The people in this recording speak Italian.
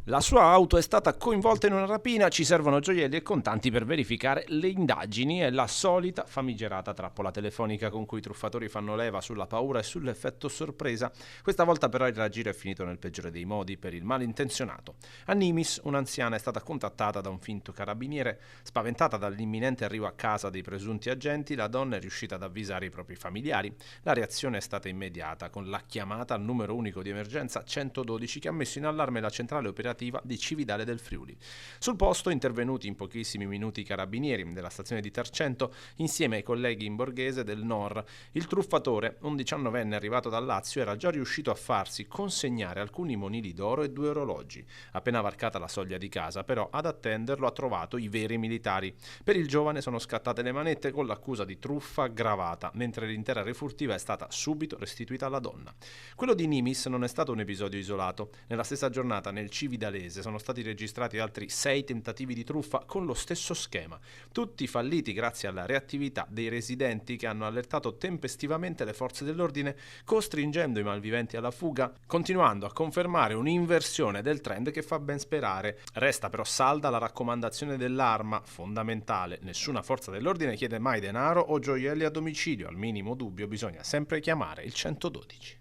La sua auto è stata coinvolta in una rapina, ci servono gioielli e contanti per verificare le indagini. È la solita famigerata trappola telefonica con cui i truffatori fanno leva sulla paura e sull'effetto sorpresa. Questa volta però il raggiro è finito nel peggiore dei modi per il malintenzionato. A Nimis un'anziana è stata contattata da un finto carabiniere. Spaventata dall'imminente arrivo a casa dei presunti agenti, la donna è riuscita ad avvisare i propri familiari. La reazione è stata immediata, con la chiamata al numero unico di emergenza 112 che ha messo in allarme la centrale operativa di Cividale del Friuli. Sul posto intervenuti in pochissimi minuti i carabinieri della stazione di Tarcento insieme ai colleghi in borghese del NOR. Il truffatore, un 19enne arrivato dal Lazio, era già riuscito a farsi consegnare alcuni monili d'oro e 2 orologi. Appena varcata la soglia di casa, però, ad attenderlo ha trovato i veri militari. Per il giovane sono scattate le manette con l'accusa di truffa aggravata, mentre l'intera refurtiva è stata subito restituita alla donna. Quello di Nimis non è stato un episodio isolato. Nella stessa giornata nel Cividalese sono stati registrati altri 6 tentativi di truffa con lo stesso schema, tutti falliti grazie alla reattività dei residenti che hanno allertato tempestivamente le forze dell'ordine, costringendo i malviventi alla fuga, continuando a confermare un'inversione del trend che fa ben sperare. Resta però salda la raccomandazione dell'arma, fondamentale: nessuna forza dell'ordine chiede mai denaro o gioielli a domicilio, al minimo dubbio bisogna sempre chiamare il 112.